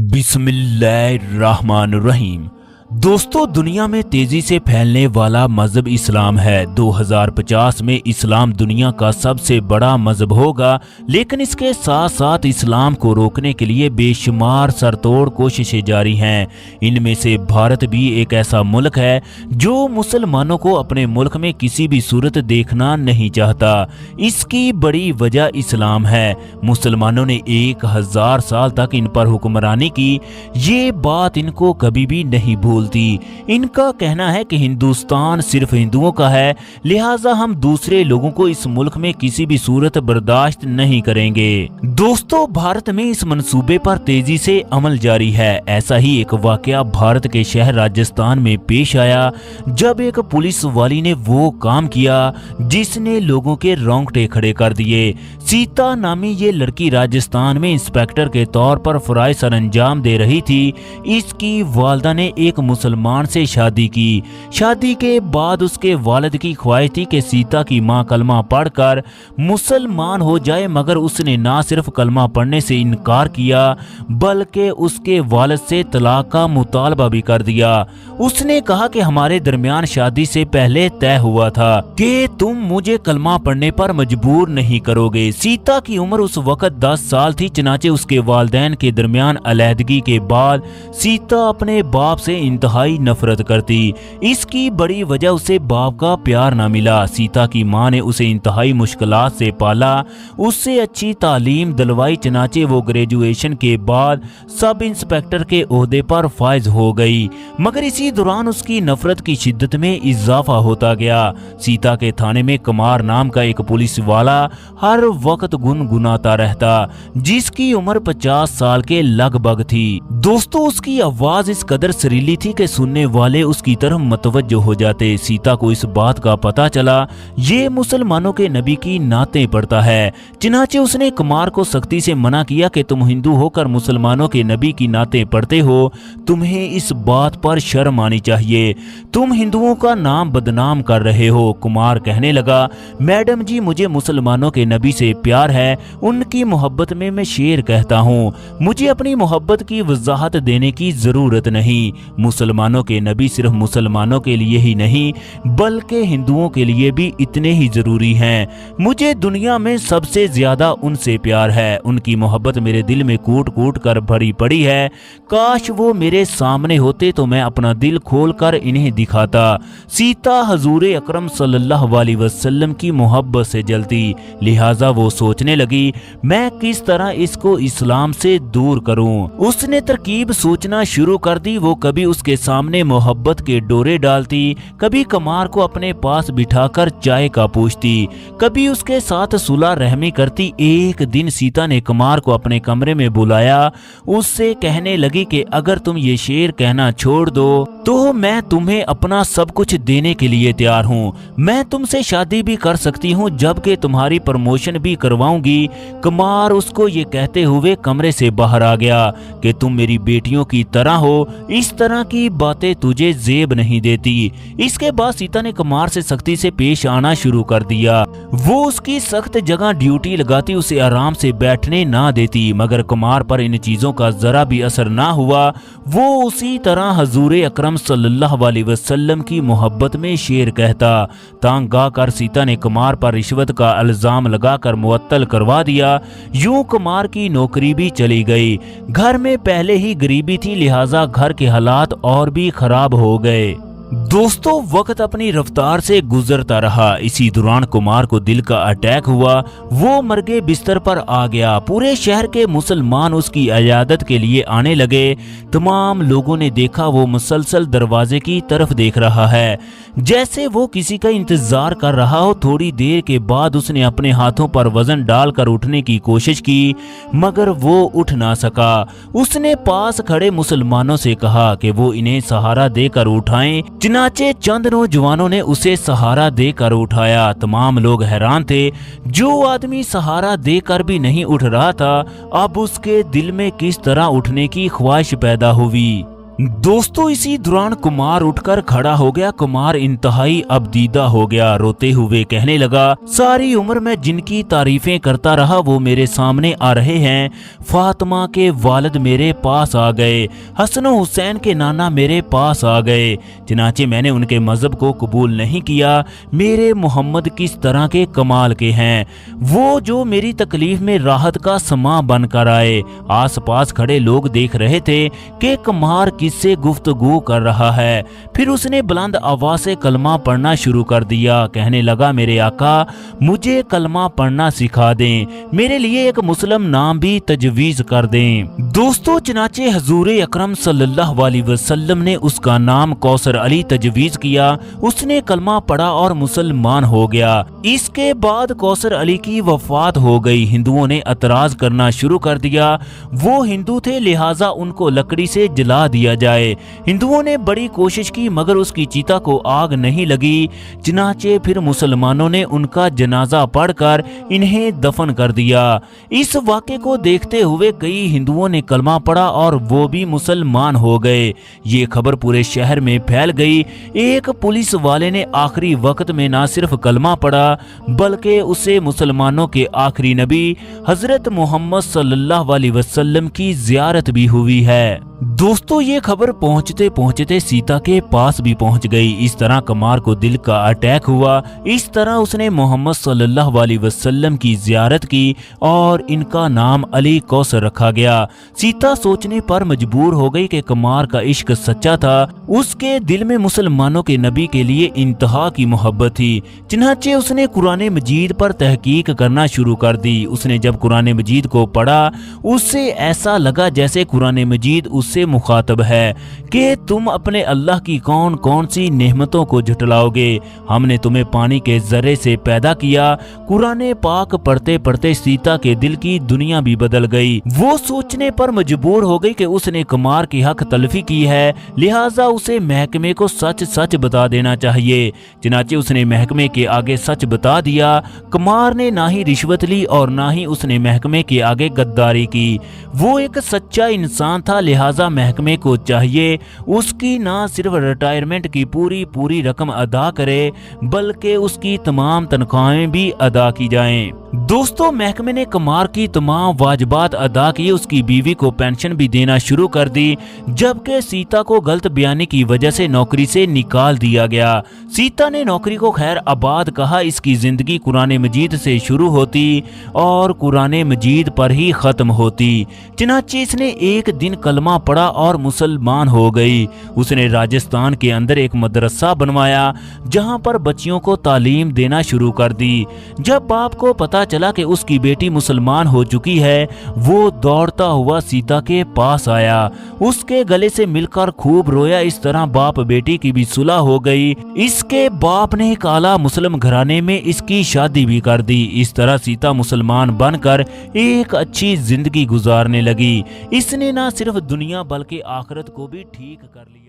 बिस्मिल्लाहिर्रहमानिर्रहीम। दोस्तों, दुनिया में तेजी से फैलने वाला मजहब इस्लाम है। 2050 में इस्लाम दुनिया का सबसे बड़ा मजहब होगा, लेकिन इसके साथ साथ इस्लाम को रोकने के लिए बेशुमार सरतोड़ कोशिशें जारी हैं। इनमें से भारत भी एक ऐसा मुल्क है जो मुसलमानों को अपने मुल्क में किसी भी सूरत देखना नहीं चाहता। इसकी बड़ी वजह इस्लाम है। मुसलमानों ने 1000 साल तक इन पर हुक्मरानी की। ये बात इनको कभी भी नहीं भूलती। इनका कहना है कि हिंदुस्तान सिर्फ हिंदुओं का है, लिहाजा हम दूसरे लोगों को इस मुल्क में किसी भी सूरत बर्दाश्त नहीं करेंगे। दोस्तों, भारत में इस मंसूबे पर तेजी से अमल जारी है। ऐसा ही एक वाकया भारत के शहर राजस्थान में पेश आया, जब एक पुलिस वाली ने वो काम किया जिसने लोगों के रोंगटे खड़े कर दिए। सीता नामी ये लड़की राजस्थान में इंस्पेक्टर के तौर पर फराइज सर अंजाम दे रही थी। इसकी वालदा ने एक मुसलमान से शादी की। शादी के बाद उसके वालिद की ख्वाहिश थी कि सीता की मां कलमा पढ़कर मुसलमान हो जाए, मगर उसने ना सिर्फ कलमा पढ़ने से इनकार किया बल्कि उसके वालिद से तलाक का मुतालबा भी कर दिया। उसने कहा कि हमारे दरमियान शादी से पहले तय हुआ था कि तुम मुझे कलमा पढ़ने पर मजबूर नहीं करोगे। सीता की उम्र उस वक्त 10 साल थी, चनाचे उसके वालिदैन के दरमियान अलहदगी के बाद सीता अपने बाप से इंतहाई नफरत करती। इसकी बड़ी वजह उसे बाप का प्यार ना मिला। सीता की मां ने उसे इंतहाई मुश्किलात से पाला, उससे अच्छी तालीम दिलवाई, चनाचे वो ग्रेजुएशन के बाद सब इंस्पेक्टर के ओहदे पर फायज हो गई। मगर इसी दौरान उसकी नफरत की शिद्दत में इजाफा होता गया। सीता के थाने में कमार नाम का एक पुलिस वाला हर वक्त गुनगुनाता रहता, जिसकी उम्र 50 साल के लगभग थी। दोस्तों, उसकी आवाज इस कदर सरीली थी कि सुनने वाले उसकी तरफ मतवज्जो हो जाते। सीता को इस बात का पता चला ये मुसलमानों के नबी की नातें पढ़ता है, चनाचे उसने कुमार को सख्ती से मना किया कि तुम हिंदू होकर मुसलमानों के नबी की नातें पढ़ते हो, तुम्हें इस बात पर शर्म आनी चाहिए, तुम हिंदुओं का नाम बदनाम कर रहे हो। कुमार कहने लगा, मैडम जी, मुझे मुसलमानों के नबी से प्यार है, उनकी मोहब्बत में मैं शेर कहता हूँ, मुझे अपनी मोहब्बत की वजाहत देने की जरूरत नहीं। मुसलमानों के नबी सिर्फ मुसलमानों के लिए ही नहीं बल्कि हिंदुओं के लिए भी इतने ही जरूरी हैं। मुझे दुनिया में सबसे ज्यादा उनसे प्यार है, उनकी मोहब्बत मेरे दिल में कूट कूट कर भरी पड़ी है। काश वो मेरे सामने होते तो मैं अपना दिल खोल कर इन्हें दिखाता। सीता हजूर अकरम सल्लल्लाहु अलैहि वसल्लम की मोहब्बत से जलती, लिहाजा वो सोचने लगी मैं किस तरह इसको इस्लाम से दूर करूं। उसने तरकीब सोचना शुरू कर दी। वो कभी उसके सामने मोहब्बत के डोरे डालती, कभी कमार को अपने पास बिठाकर चाय का पूछती, कभी उसके साथ सुलह रहमी करती। एक दिन सीता ने कमार को अपने कमरे में बुलाया, उससे कहने लगी कि अगर तुम ये शेर कहना छोड़ दो तो मैं तुम्हें अपना सब कुछ देने के लिए तैयार हूँ। मैं तुमसे शादी भी कर सकती हूँ, जबकि तुम्हारी प्रमोशन भी करवाऊंगी। कमार उसको ये कहते हुए कमरे से बाहर आ गया कि तुम मेरी बेटियों की तरह हो, इस तरह की बातें तुझे जेब नहीं देती। इसके बाद सीता ने कुमार से सख्ती से पेश आना शुरू कर दिया। वो उसकी सख्त जगह ड्यूटी लगाती, उसे आराम से बैठने ना देती, मगर कुमार पर इन चीजों का जरा भी असर ना हुआ। वो उसी तरह हजूर अकरम सल्लल्लाहु अलैहि वसल्लम की मोहब्बत में शेर कहता। तांग आकर सीता ने कुमार पर रिश्वत का इल्जाम लगाकर मुअत्तल करवा दिया। यूं कुमार की नौकरी भी चली गई। घर में पहले ही गरीबी थी, लिहाजा घर के हालात और भी खराब हो गए। दोस्तों, वक्त अपनी रफ्तार से गुजरता रहा। इसी दौरान कुमार को दिल का अटैक हुआ। वो मरगे बिस्तर पर आ गया। पूरे शहर के मुसलमान उसकी इयादत के लिए आने लगे। तमाम लोगों ने देखा वो मुसलसल दरवाजे की तरफ देख रहा है, जैसे वो किसी का इंतजार कर रहा हो। थोड़ी देर के बाद उसने अपने हाथों पर वजन डालकर उठने की कोशिश की, मगर वो उठ ना सका। उसने पास खड़े मुसलमानों से कहा कि वो इन्हें सहारा देकर उठाएं। चनाचे चंद नौजवानों ने उसे सहारा देकर उठाया। तमाम लोग हैरान थे, जो आदमी सहारा देकर भी नहीं उठ रहा था, अब उसके दिल में किस तरह उठने की ख्वाहिश पैदा हुई। दोस्तों इसी दौरान कुमार उठकर खड़ा हो गया। कुमार इंतहाई अबदीदा हो गया, रोते हुए कहने लगा, सारी उम्र मैं जिनकी तारीफें करता रहा वो मेरे सामने आ रहे हैं। फातिमा के वालिद मेरे पास आ गए, हसन और हुसैन के नाना मेरे पास आ गए, चनाचे मैंने उनके मजहब को कबूल नहीं किया। मेरे मोहम्मद किस तरह के कमाल के हैं, वो जो मेरी तकलीफ में राहत का समा बनकर आए। आस पास खड़े लोग देख रहे थे कि कुमार किससे गुफ्तगू कर रहा है। फिर उसने बुलंद आवाज से कलमा पढ़ना शुरू कर दिया। कहने लगा, मेरे आका मुझे कलमा पढ़ना सिखा दें, मेरे लिए एक मुस्लिम नाम भी तजवीज कर दें। दोस्तों चनाचे हजूर अकरम सल्लल्लाहु अलैहि वसल्लम ने उसका नाम कौसर अली तजवीज किया। उसने कलमा पढ़ा और मुसलमान हो गया। इसके बाद कौसर अली की वफात हो गई। हिंदुओं ने एतराज करना शुरू कर दिया। वो हिंदू थे, लिहाजा उनको लकड़ी से जला दिया जाए। हिंदुओं ने बड़ी कोशिश की मगर उसकी चिता को आग नहीं लगी। चनाचे फिर मुसलमानों ने उनका जनाजा पढ़कर इन्हें दफन कर दिया। इस वाक़े को देखते हुए कई हिंदुओं ने कलमा पढ़ा और वो भी मुसलमान हो गए। ये खबर पूरे शहर में फैल गई। एक पुलिस वाले ने आखिरी वक्त में ना सिर्फ कलमा पढ़ा बल्कि उसे मुसलमानों के आखिरी नबी हजरत मोहम्मद सल्लल्लाहु अलैहि वसल्लम की जियारत भी हुई है। दोस्तों ये खबर पहुंचते पहुंचते सीता के पास भी पहुंच गई। इस तरह कुमार को दिल का अटैक हुआ। इस तरह उसने मोहम्मद सल्लल्लाहु अलैहि वसल्लम की जियारत की और इनका नाम अली कौसर रखा गया। सीता सोचने पर मजबूर हो गई कि कुमार का इश्क सच्चा था। उसके दिल में मुसलमानों के नबी के लिए इंतहा की मोहब्बत थी। चनाचे उसने कुरान मजीद पर तहकीक करना शुरू कर दी। उसने जब कुरान मजीद को पढ़ा उससे ऐसा लगा जैसे कुरान मजीद उससे मुखातब है कि तुम अपने अल्लाह की कौन कौन सी नेमतों को झुटलाओगे। हमने तुम्हें पानी के जर्रे से पैदा किया। कुरान पाक पढ़ते पढ़ते सीता के दिल की दुनिया भी बदल गई। वो सोचने पर मजबूर हो गई कि उसने कुमार की हक तलफी की है, लिहाजा उसे महकमे को सच सच बता देना चाहिए। चनाचे उसने महकमे के आगे सच बता दिया। कुमार ने ना ही रिश्वत ली और ना ही उसने महकमे के आगे गद्दारी की। वो एक सच्चा इंसान था, लिहाजा महकमे को चाहिए उसकी ना सिर्फ रिटायरमेंट की पूरी रकम अदा करे बल्कि उसकी तमाम तनख्वाहें भी अदा की जाएं। दोस्तों महकमे ने कुमार की तमाम वाजिबात अदा किए। उसकी बीवी को पेंशन भी देना शुरू कर दी, जबकि सीता को गलत बयानी की वजह से नौकरी से निकाल दिया गया। सीता ने नौकरी को खैर आबाद कहा। इसकी जिंदगी कुरान मजीद से शुरू होती और कुरान मजीद पर ही खत्म होती। चनाचे इसने एक दिन कलमा पढ़ा और मुसलमान हो गई। उसने राजस्थान के अंदर एक मदरसा बनवाया जहां पर बच्चियों को तालीम देना शुरू कर दी। जब बाप को पता चला कि उसकी बेटी मुसलमान हो चुकी है, वो दौड़ता हुआ सीता के पास आया, उसके गले से मिलकर खूब रोया। इस तरह बाप बेटी की भी सुलह हो गई। इसके बाप ने एक आला मुस्लिम घराने में इसकी शादी भी कर दी। इस तरह सीता मुसलमान बनकर एक अच्छी जिंदगी गुजारने लगी। इसने ना सिर्फ दुनिया बल्कि आखिरत को भी ठीक कर लिया।